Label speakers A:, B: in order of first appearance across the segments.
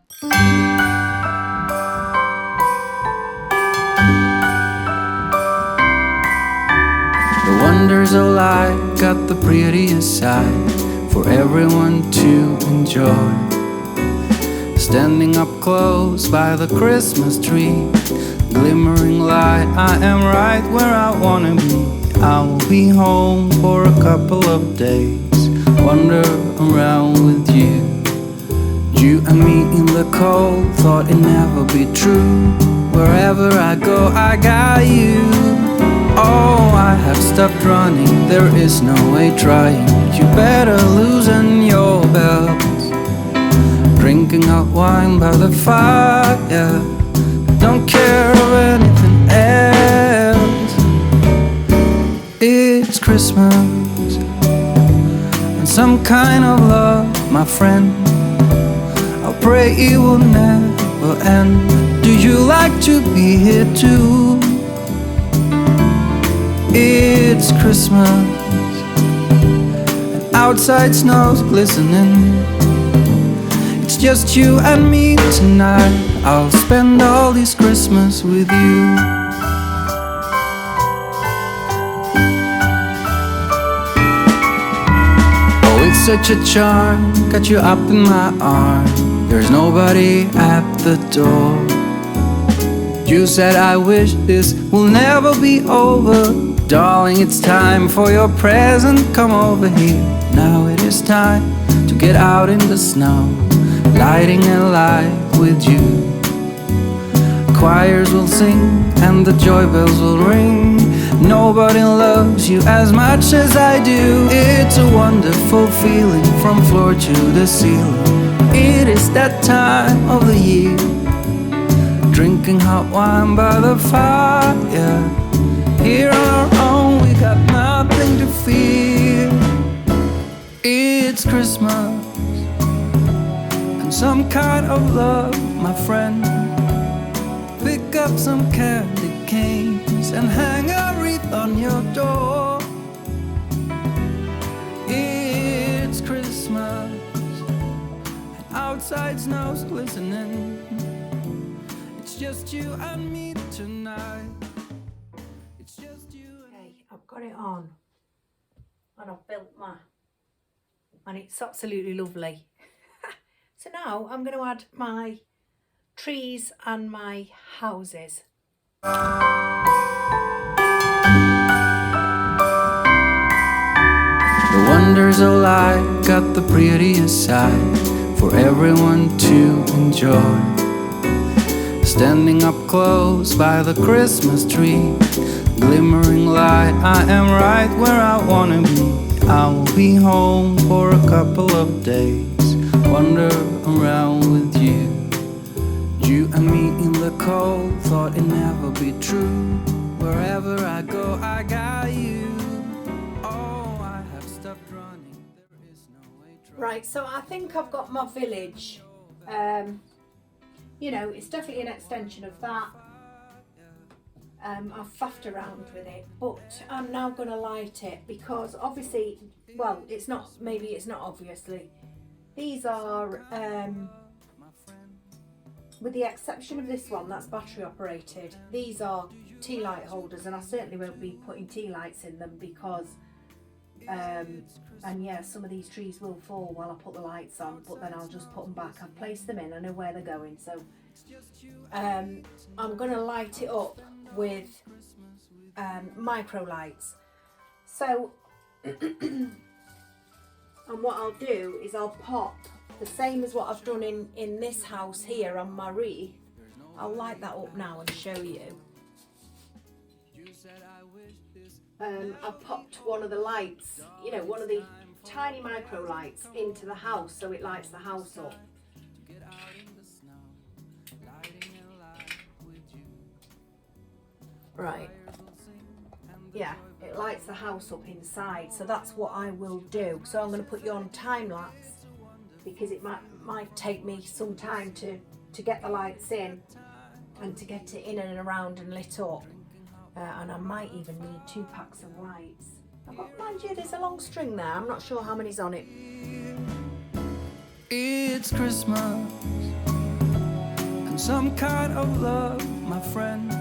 A: The wonders of life got the prettiest side for everyone to enjoy. Standing up close by the Christmas tree, glimmering light, I am right where I wanna be. I will be home for a couple of days, wander around with you. You and me in the cold, thought it'd never be true. Wherever I go, I got you. Oh, I have stopped running, there is no way trying. You better loosen your belt. Drinking hot wine by the fire, don't care of anything else. It's Christmas, and some kind of love, my friend. I pray it will never end. Do you like to be here too? It's Christmas, and outside snow's glistening. It's just you and me tonight. I'll spend all this Christmas with you. Oh, it's such a charm, got you up in my arms. There's nobody at the door. You said I wish this will never be over. Darling, it's time for your present, come over here. Now it is time to get out in the snow, lighting a light with you. Choirs will sing and the joy bells will ring. Nobody loves you as much as I do. It's a wonderful feeling from floor to the ceiling. It is that time of the year, drinking hot wine by the fire. Here on our own, we got nothing to fear. It's Christmas, and some kind of love, my friend. Pick up some candy canes and hang a wreath on your door. It's Christmas, and outside snow's glistening. It's just you and me tonight. It's just you and me.
B: Okay, I've got it on, and I've built and it's absolutely lovely. So now I'm going to add my trees and my houses.
A: The wonders of life got the prettiest side for everyone to enjoy. Standing up close by the Christmas tree, glimmering light, I am right where I wanna be. I will be home for a couple of days, wander around with you. You and me in the cold, thought it'd never be true. Wherever I go, I got you. Oh, I have stopped running, there is no way trying.
B: Right, so I think I've got my village. You know, it's definitely an extension of that. I've faffed around with it, but I'm now going to light it because obviously, well, it's not, maybe it's not obviously. These are, with the exception of this one, that's battery operated, these are tea light holders, and I certainly won't be putting tea lights in them because, and yeah, some of these trees will fall while I put the lights on, but then I'll just put them back. I've placed them in, I know where they're going, so I'm going to light it up with micro lights. So and what I'll do is I'll pop the same as what I've done in this house here on my wreath. I'll light that up now and show you. I've popped one of the lights, you know, one of the tiny micro lights into the house so it lights the house up. Right, yeah, it lights the house up inside, so that's what I will do. So I'm going to put you on time lapse because it might take me some time to get the lights in and to get it in and around and lit up, and I might even need 2 packs of lights. I've got, mind you, there's a long string there, I'm not sure how many's on it.
A: It's Christmas, some kind of love, my friend.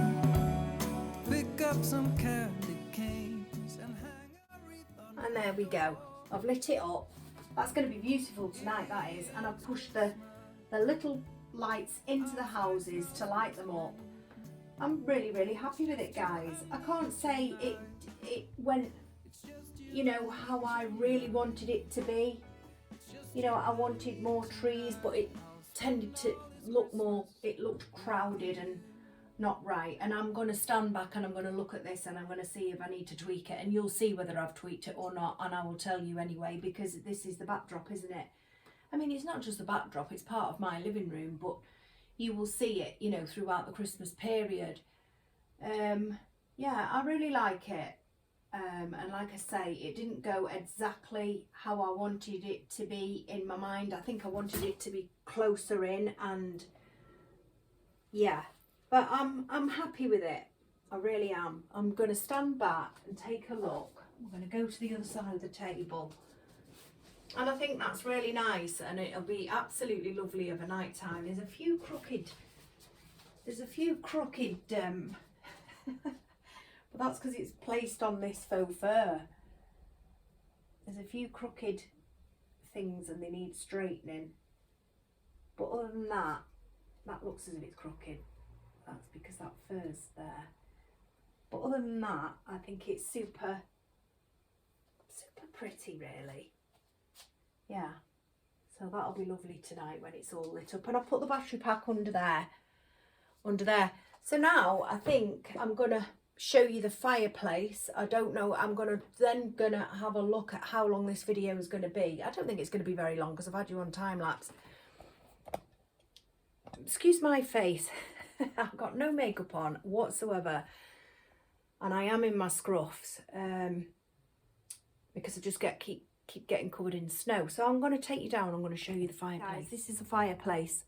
A: Pick up some candy canes and hang a wreath on.
B: And there we go. I've lit it up. That's going to be beautiful tonight, that is. And I've pushed the little lights into the houses to light them up. I'm really, really happy with it, guys. I can't say it went, you know, how I really wanted it to be. You know, I wanted more trees, but it tended to look more, it looked crowded and not right. And I'm going to stand back and I'm going to look at this and I'm going to see if I need to tweak it. And you'll see whether I've tweaked it or not. And I will tell you anyway, because this is the backdrop, isn't it? I mean, it's not just the backdrop, it's part of my living room, but you will see it, you know, throughout the Christmas period. Yeah, I really like it. And like I say, it didn't go exactly how I wanted it to be in my mind. I think I wanted it to be closer in, and yeah, but I'm happy with it. I really am. I'm going to stand back and take a look. I'm going to go to the other side of the table. And I think that's really nice, and it'll be absolutely lovely of a night time. There's a few crooked but that's because it's placed on this faux fur. There's a few crooked things and they need straightening. But other than that, that looks as if it's crooked. That's because that fur's there. But other than that, I think it's super pretty, really. Yeah. So that'll be lovely tonight when it's all lit up. And I'll put the battery pack under there. So now I think I'm going to show you the fireplace. I don't know, I'm gonna have a look at how long this video is going to be. I don't think it's going to be very long because I've had you on time lapse. Excuse my face. I've got no makeup on whatsoever and I am in my scruffs because I just keep getting covered in snow. So I'm going to take you down. I'm going to show you the fireplace. Guys, this is the fireplace.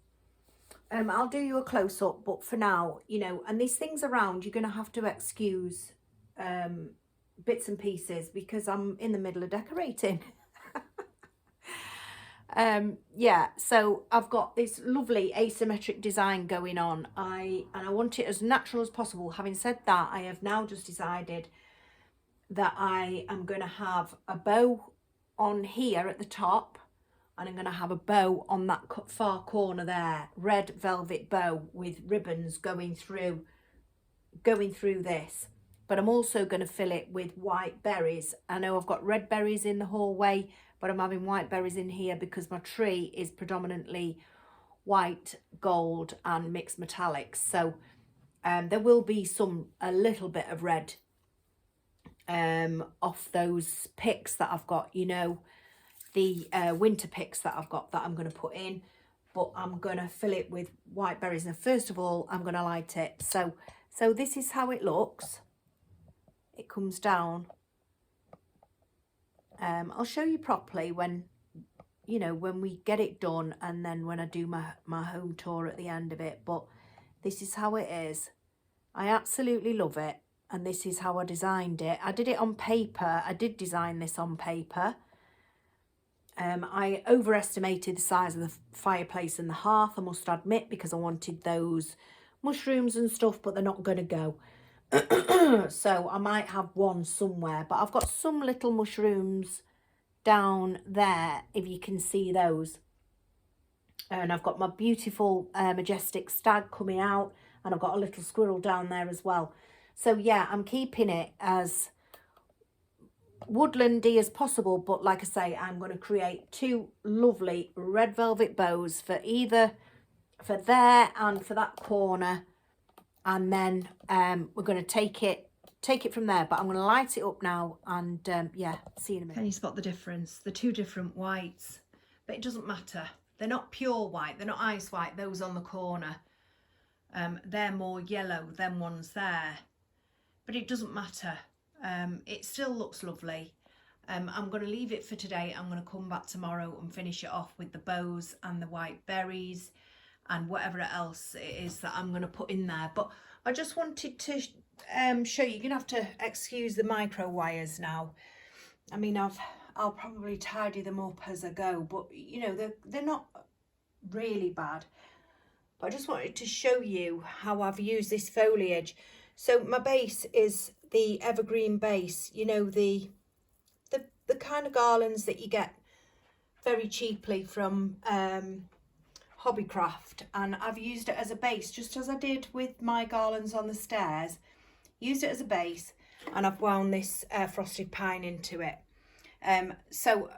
B: I'll do you a close-up, but for now, you know, and these things around, you're going to have to excuse bits and pieces because I'm in the middle of decorating. Yeah, so I've got this lovely asymmetric design going on. And I want it as natural as possible. Having said that, I have now just decided that I am going to have a bow on here at the top. And I'm going to have a bow on that far corner there, red velvet bow with ribbons going through this. But I'm also going to fill it with white berries. I know I've got red berries in the hallway, but I'm having white berries in here because my tree is predominantly white, gold and mixed metallics. So there will be a little bit of red off those picks that I've got, you know, the winter picks that I've got that I'm going to put in, but I'm going to fill it with white berries. And first of all, I'm going to light it. So this is how it looks. It comes down. I'll show you properly when, you know, when we get it done and then when I do my home tour at the end of it. But this is how it is. I absolutely love it. And this is how I designed it. I did it on paper. I did design this on paper. I overestimated the size of the fireplace and the hearth, I must admit, because I wanted those mushrooms and stuff, but they're not going to go. So I might have one somewhere, but I've got some little mushrooms down there, if you can see those. And I've got my beautiful majestic stag coming out, and I've got a little squirrel down there as well. So yeah, I'm keeping it as woodlandy as possible, but like I say, I'm going to create two lovely red velvet bows for either for there and for that corner, and then we're going to take it from there. But I'm going to light it up now, and yeah, see you in a minute. Can you spot the difference? The two different whites, but it doesn't matter. They're not pure white, they're not ice white, those on the corner. They're more yellow than ones there, but it doesn't matter. It still looks lovely. I'm going to leave it for today. I'm going to come back tomorrow and finish it off with the bows and the white berries and whatever else it is that I'm going to put in there. But I just wanted to show you. You're going to have to excuse the micro wires now. I mean, I'll probably tidy them up as I go, but you know, they're not really bad. but I just wanted to show you how I've used this foliage. So my base is the evergreen base, you know, the kind of garlands that you get very cheaply from Hobbycraft, and I've used it as a base, just as I did with my garlands on the stairs. Used it as a base, and I've wound this frosted pine into it. So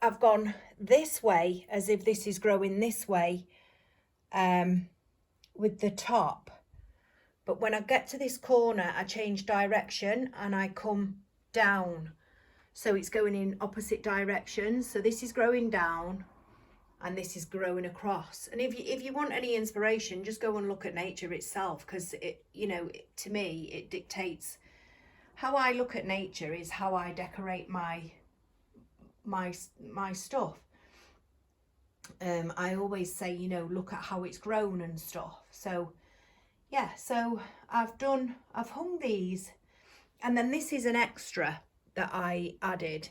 B: I've gone this way as if this is growing this way with the top, but when I get to this corner I change direction and I come down, so it's going in opposite directions. So this is growing down and this is growing across. And if you want any inspiration, just go and look at nature itself, because it, you know, to me it dictates how I look at nature is how I decorate my stuff. I always say, you know, look at how it's grown and stuff. So yeah, so I've hung these, and then this is an extra that I added.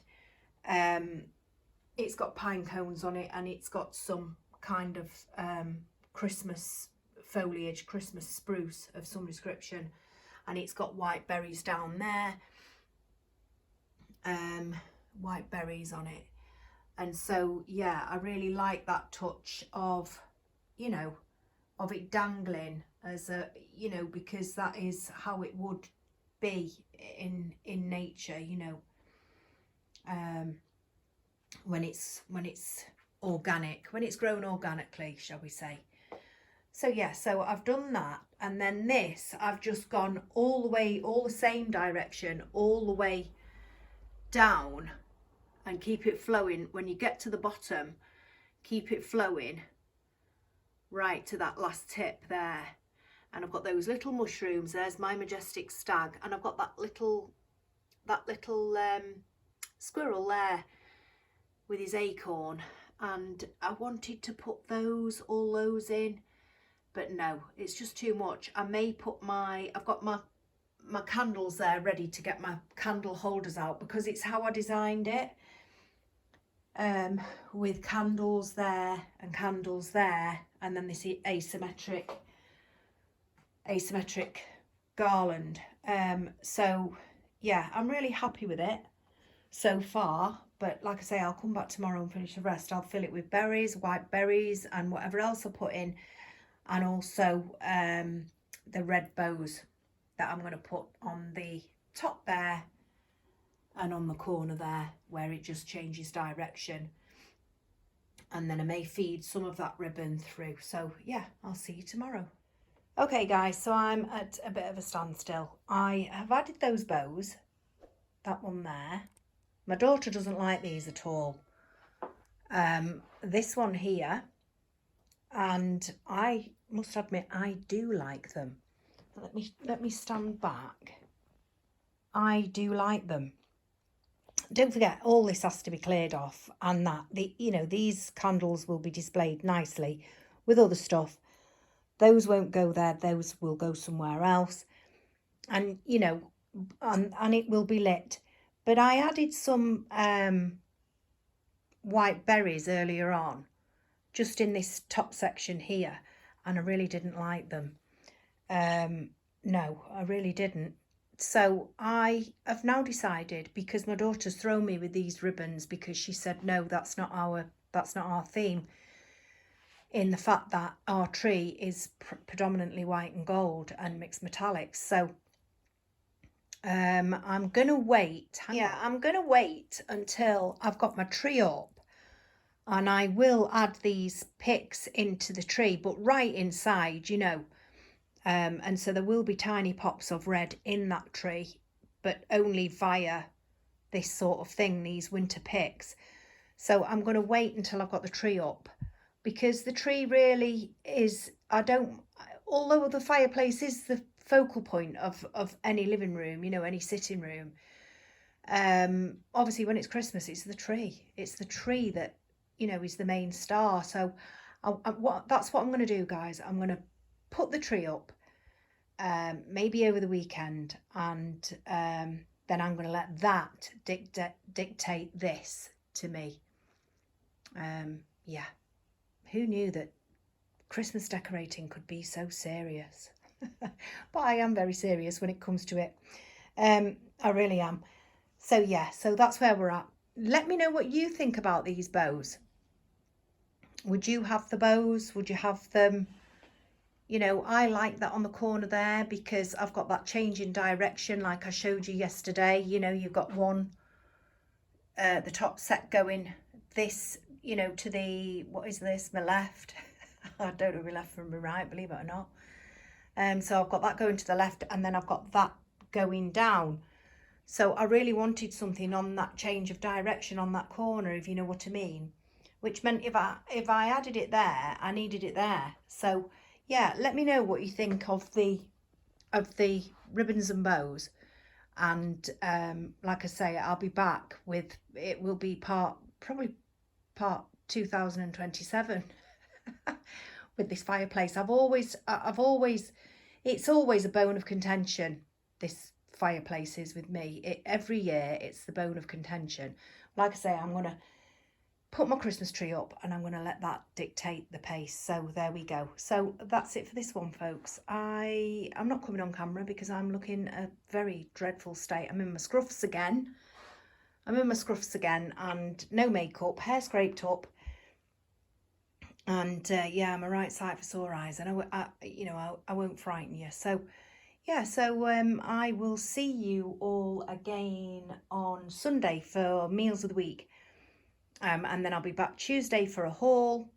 B: It's got pine cones on it, and it's got some kind of Christmas foliage, Christmas spruce of some description, and it's got white berries down there, white berries on it. And so yeah, I really like that touch of, you know, of it dangling as a, you know, because that is how it would be in nature, you know, when it's organic, when it's grown organically, shall we say. So yeah, so I've done that, and then this I've just gone all the way, all the same direction, all the way down, and keep it flowing. When you get to the bottom, keep it flowing right to that last tip there. And I've got those little mushrooms. There's my majestic stag, and I've got that little squirrel there with his acorn, and I wanted to put all those in, but no, it's just too much. I may put I've got my candles there ready to get my candle holders out, because it's how I designed it, with candles there and candles there, and then this asymmetric garland. So yeah, I'm really happy with it so far, but like I say, I'll come back tomorrow and finish the rest. I'll fill it with berries, white berries, and whatever else I put in, and also the red bows that I'm going to put on the top there and on the corner there, where it just changes direction. And then I may feed some of that ribbon through. So yeah, I'll see you tomorrow. Okay guys, so I'm at a bit of a standstill. I have added those bows, that one there. My daughter doesn't like these at all. This one here, and I must admit I do like them. Let me stand back. I do like them. Don't forget, all this has to be cleared off, and that you know, these candles will be displayed nicely with other stuff. Those won't go there, those will go somewhere else, and you know, and it will be lit. But I added some white berries earlier on, just in this top section here, and I really didn't like them. No, I really didn't. So I have now decided, because my daughter's thrown me with these ribbons, because she said no, that's not our theme, in the fact that our tree is predominantly white and gold and mixed metallics. So I'm gonna wait. I'm gonna wait until I've got my tree up, and I will add these picks into the tree, but right inside, you know. And so there will be tiny pops of red in that tree, but only via this sort of thing, these winter picks. So I'm going to wait until I've got the tree up, because the tree really is, although the fireplace is the focal point of any living room, you know, any sitting room, obviously when it's Christmas, it's the tree that, you know, is the main star. So that's what I'm going to do, guys. I'm going to put the tree up, maybe over the weekend, and then I'm going to let that dictate this to me. Yeah, who knew that Christmas decorating could be so serious. But I am very serious when it comes to it. I really am. So yeah, so that's where we're at. Let me know what you think about these bows. Would you have the bows? Would you have them? You know, I like that on the corner there because I've got that change in direction like I showed you yesterday. You know, you've got one, the top set going this, you know, to the, what is this, my left. I don't know my left from my right, believe it or not. So I've got that going to the left and then I've got that going down. So I really wanted something on that change of direction on that corner, if you know what I mean. Which meant if I added it there, I needed it there. So yeah, let me know what you think of the ribbons and bows. And like I say, I'll be back with, it will be probably part 2027 with this fireplace. I've always it's always a bone of contention, this fireplace is with me. Every year it's the bone of contention. Like I say, I'm going to put my Christmas tree up and I'm going to let that dictate the pace. So there we go. So that's it for this one, folks. I'm not coming on camera because I'm looking a very dreadful state. I'm in my scruffs again. And no makeup, hair scraped up. And yeah, I'm a right sight for sore eyes, and I won't frighten you. So yeah, so I will see you all again on Sunday for meals of the week, and then I'll be back Tuesday for a haul,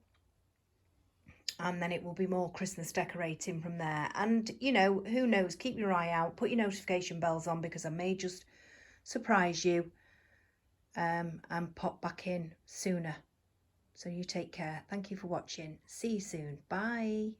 B: and then it will be more Christmas decorating from there. And you know, who knows? Keep your eye out, put your notification bells on because I may just surprise you, and pop back in sooner. So you take care. Thank you for watching. See you soon. Bye.